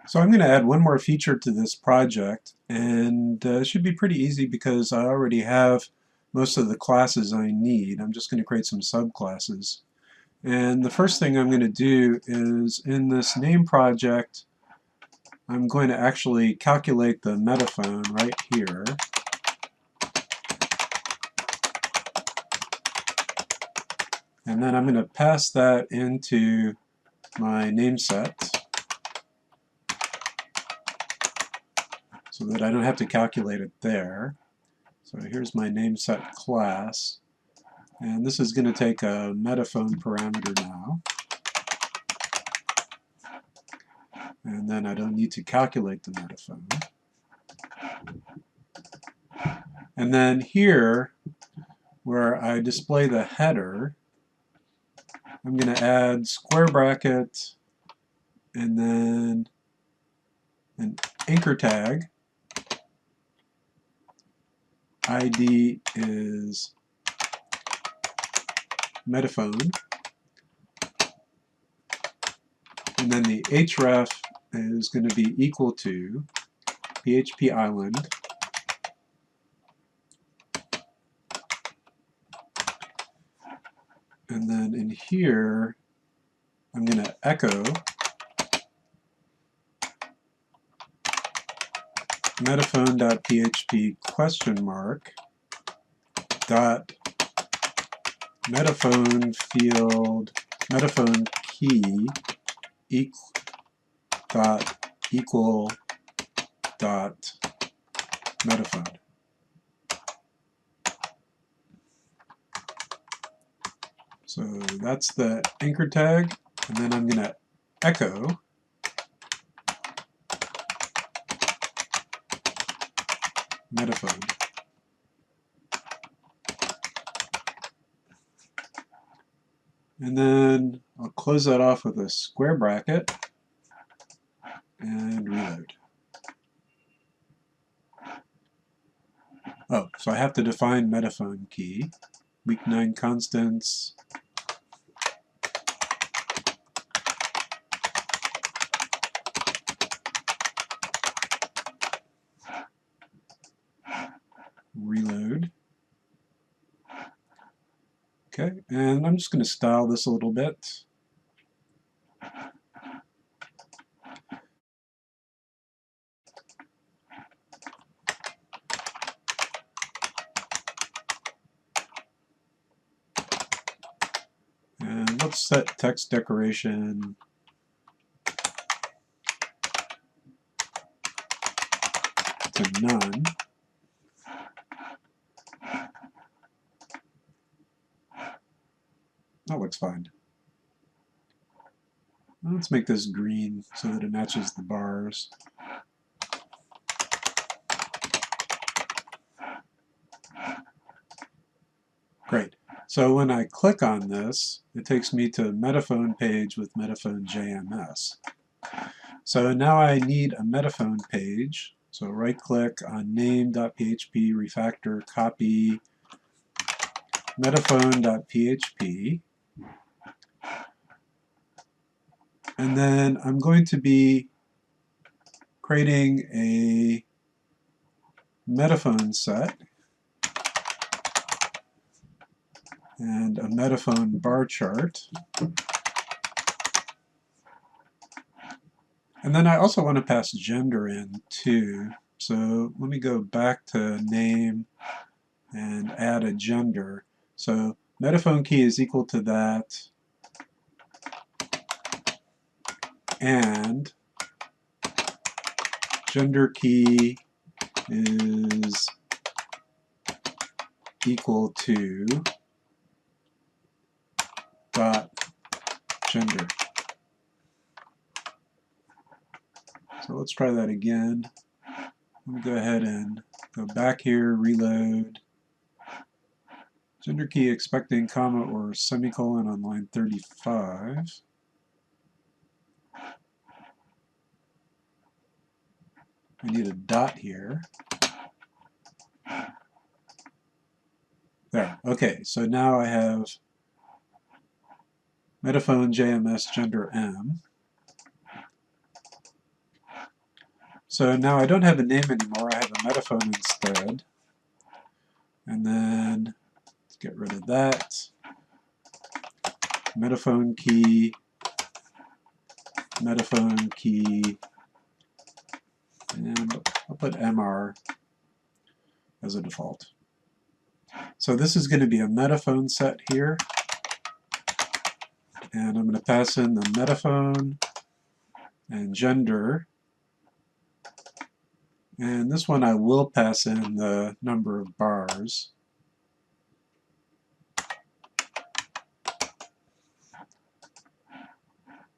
So I'm going to add one more feature to this project, and it should be pretty easy because I already have most of the classes I need. I'm just going to create some subclasses. And the first thing I'm going to do is in this name project, I'm going to actually calculate the metaphone right here. And then I'm going to pass that into my name set so that I don't have to calculate it there. So here's my name set class. And this is going to take a metaphone parameter now. And then I don't need to calculate the metaphone. And then here, where I display the header, I'm going to add square bracket and then an anchor tag. ID is metaphone. And then the href is going to be equal to PHP island. And then in here, I'm going to echo metaphone.php question mark dot metaphone field metaphone key equal dot metaphone. So that's the anchor tag, and then I'm going to echo metaphone. And then I'll close that off with a square bracket and reload. Oh, so I have to define metaphone key. Week 9 constants. Reload. Okay, and I'm just going to style this a little bit. And let's set text decoration to none. That looks fine. Let's make this green so that it matches the bars. Great. So when I click on this, it takes me to a Metaphone page with Metaphone JMS. So now I need a Metaphone page. So right-click on name.php, refactor, copy, metaphone.php. And then I'm going to be creating a Metaphone set and a Metaphone bar chart. And then I also want to pass gender in too. So let me go back to name and add a gender. So metaphone key is equal to that, and gender key is equal to dot gender. So let's try that again. Let me go ahead and go back here, reload. Gender key expecting comma or semicolon on line 35. I need a dot here. There. Okay, so now I have Metaphone JMS gender M. So now I don't have a name anymore, I have a metaphone instead. And then let's get rid of that. Metaphone key, and I'll put MR as a default. So this is going to be a metaphone set here. And I'm going to pass in the metaphone and gender. And this one I will pass in the number of bars.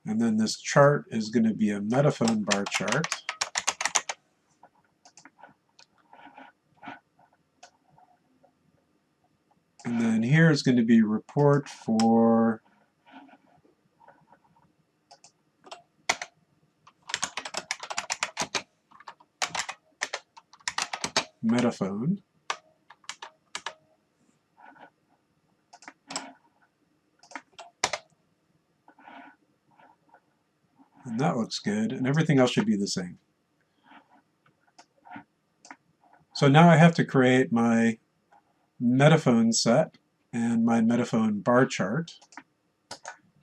And then this chart is going to be a metaphone bar chart. And then here is going to be report for metaphone. And that looks good, and everything else should be the same. So now I have to create my Metaphone set and my Metaphone bar chart.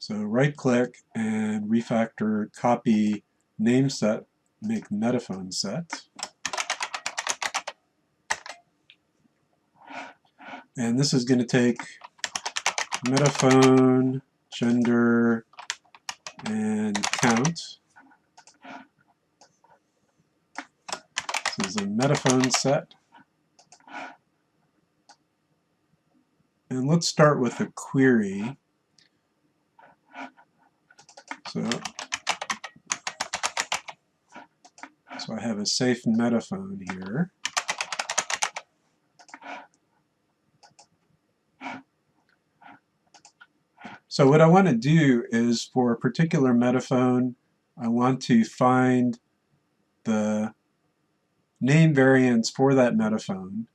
So right click and refactor copy name set, make Metaphone set. And this is going to take metaphone, gender, and count. This is a metaphone set. And let's start with a query. So I have a safe metaphone here. So what I want to do is, for a particular metaphone, I want to find the name variance for that metaphone,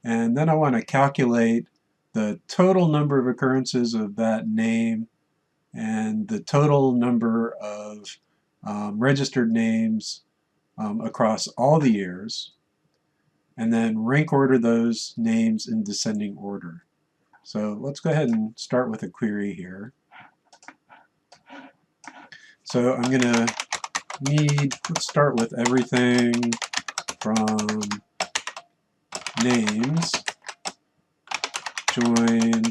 and then I want to calculate the total number of occurrences of that name and the total number of registered names across all the years, and then rank order those names in descending order. So let's go ahead and start with a query here. So I'm going to let's start with everything from names, join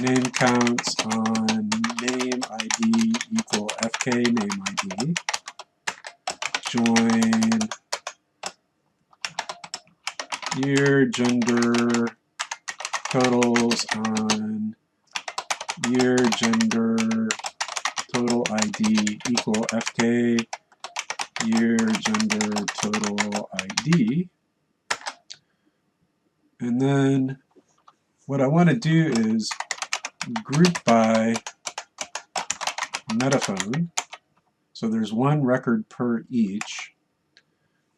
name counts on name ID equal FK name ID, join year gender totals on year gender total ID equal FK year gender total ID. And then what I want to do is group by metaphone. So there's one record per each.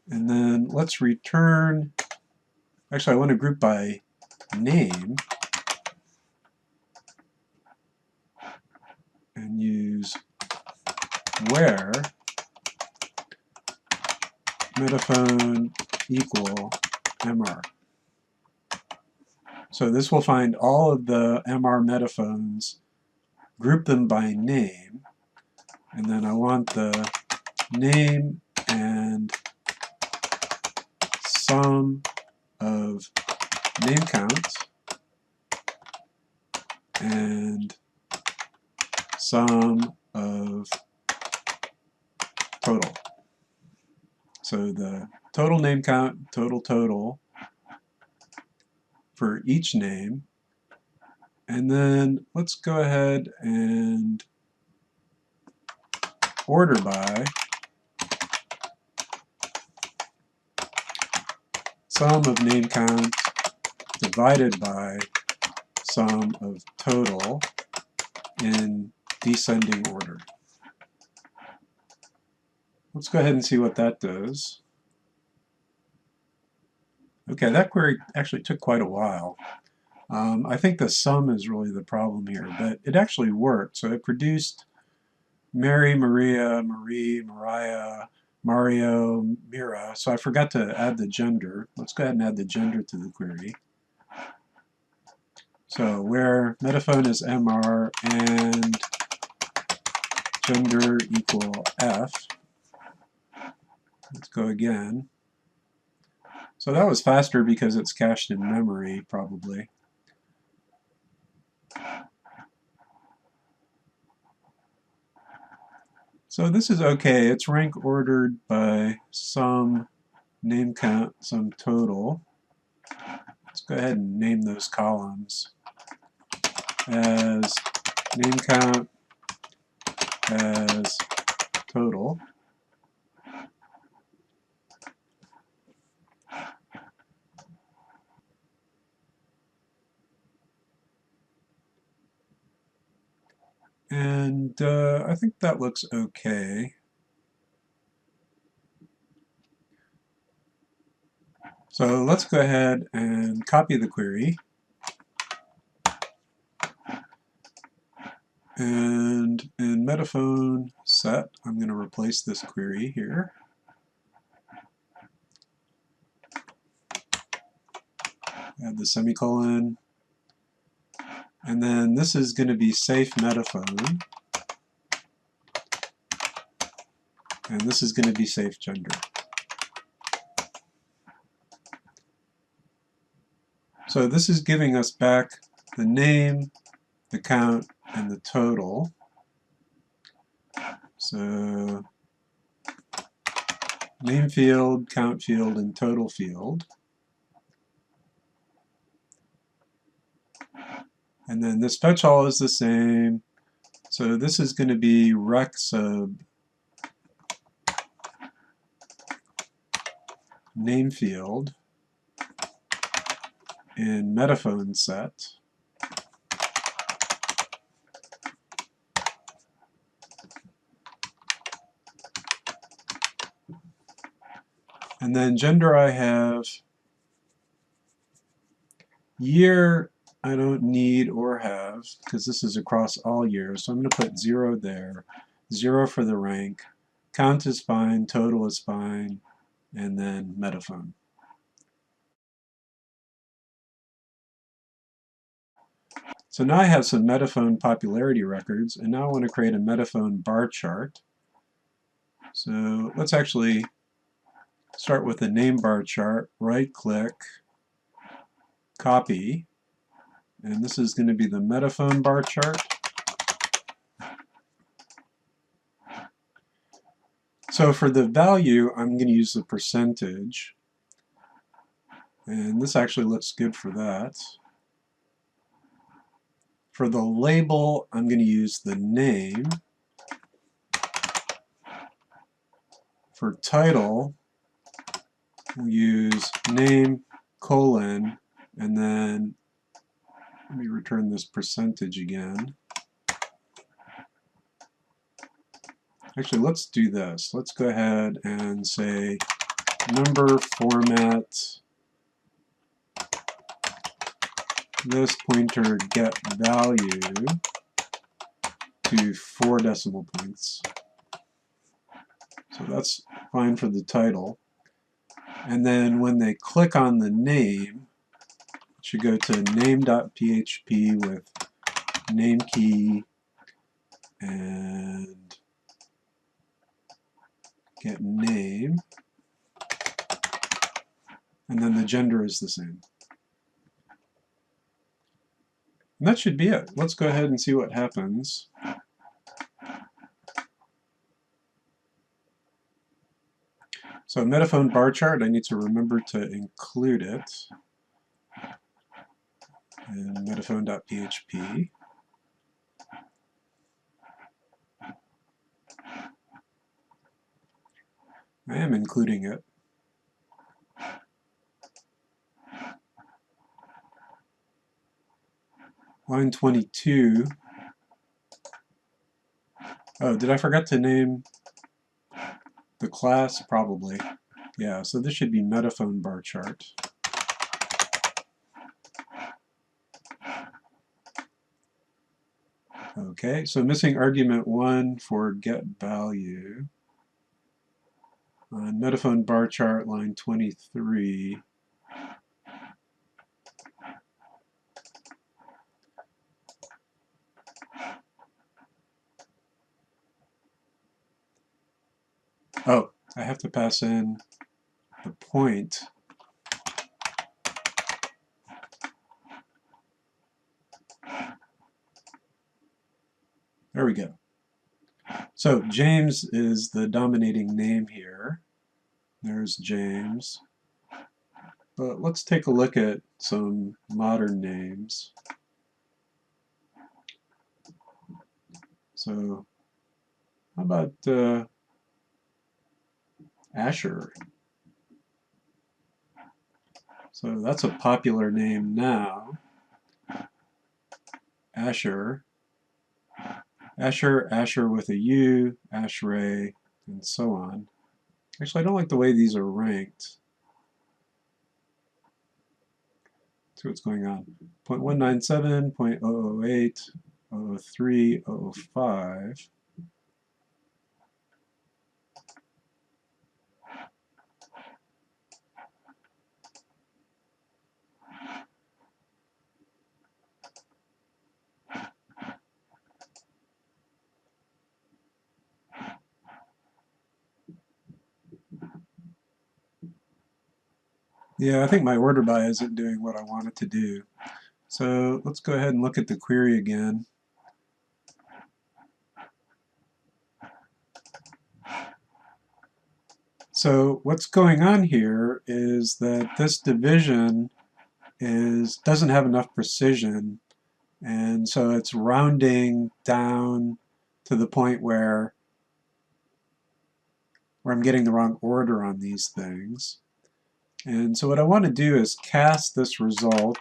And then let's return, actually I want to group by name and use where metaphone equal MR. So this will find all of the MR metaphones, group them by name, and then I want the name and sum of name counts and sum of total. So the total name count, total for each name. And then let's go ahead and order by sum of name count divided by sum of total in descending order. Let's go ahead and see what that does. Okay, that query actually took quite a while. I think the sum is really the problem here, but it actually worked. So it produced Mary, Maria, Marie, Mariah, Mario, Mira. So I forgot to add the gender. Let's go ahead and add the gender to the query. So where metaphone is MR and gender equal F. Let's go again. So that was faster because it's cached in memory, probably. So this is okay. It's rank ordered by some name count, some total. Let's go ahead and name those columns as name count as total. And I think that looks okay. So let's go ahead and copy the query. And in Metaphone Set, I'm going to replace this query here. Add the semicolon. And then this is going to be safe metaphone. And this is going to be safe gender. So this is giving us back the name, the count, and the total. So name field, count field, and total field. And then this fetch all is the same. So this is going to be rec sub name field in Metaphone Set. And then gender I have year I don't need or have because this is across all years. So I'm going to put 0 there, 0 for the rank, count is fine, total is fine, and then metaphone. So now I have some Metaphone popularity records, and now I want to create a Metaphone bar chart. So let's actually start with the name bar chart, right-click, copy, and this is going to be the Metaphone bar chart. So for the value, I'm going to use the percentage, and this actually looks good for that. For the label, I'm going to use the name. For title, we'll use name, colon, and then let me return this percentage again. Actually, let's do this. Let's go ahead and say number format this pointer get value to 4 decimal points. So that's fine for the title. And then when they click on the name, it should go to name.php with name key and get name. And then the gender is the same. And that should be it. Let's go ahead and see what happens. So Metaphone bar chart, I need to remember to include it in metaphone.php. I am including it. Line 22. Oh, did I forget to name the class? Probably. Yeah, so this should be Metaphone bar chart. Okay, so missing argument 1 for get value. On Metaphone bar chart line 23, oh, I have to pass in the point. There we go. So James is the dominating name here. There's James. But let's take a look at some modern names. So how about Asher? So that's a popular name now. Asher. Asher, Asher with a U, Ashray, and so on. Actually, I don't like the way these are ranked. Let's see what's going on. 0.197, 0.008, 003, 005. Yeah, I think my order by isn't doing what I want it to do. So let's go ahead and look at the query again. So what's going on here is that this division doesn't have enough precision, and so it's rounding down to the point where I'm getting the wrong order on these things. And so what I want to do is cast this result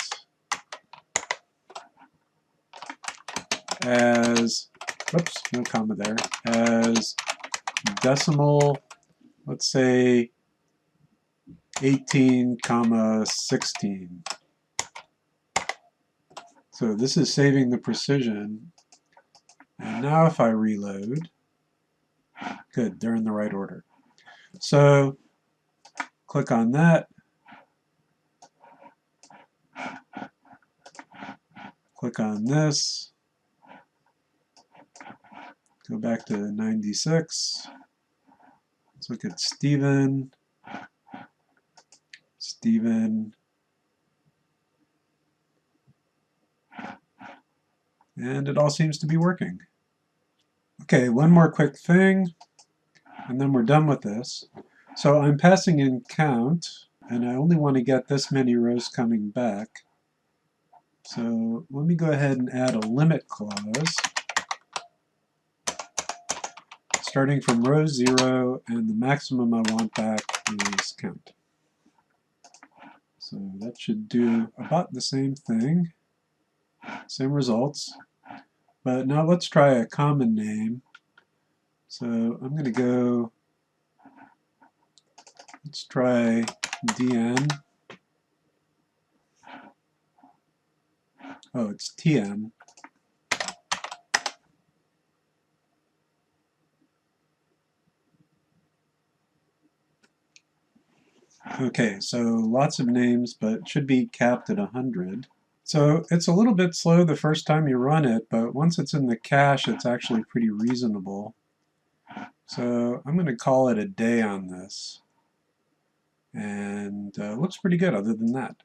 as, whoops, no comma there, as decimal, let's say 18, 16. So this is saving the precision. And now if I reload, good, they're in the right order. So click on that. Click on this. Go back to 96. Let's look at Stephen. Stephen. And it all seems to be working. Okay, one more quick thing, and then we're done with this. So I'm passing in count, and I only want to get this many rows coming back. So let me go ahead and add a limit clause, starting from row 0, and the maximum I want back is count. So that should do about the same thing, same results. But now let's try a common name. So I'm going to go, let's try DN. Oh, it's TN. Okay, so lots of names, but should be capped at 100. So it's a little bit slow the first time you run it, but once it's in the cache, it's actually pretty reasonable. So I'm going to call it a day on this. And looks pretty good other than that.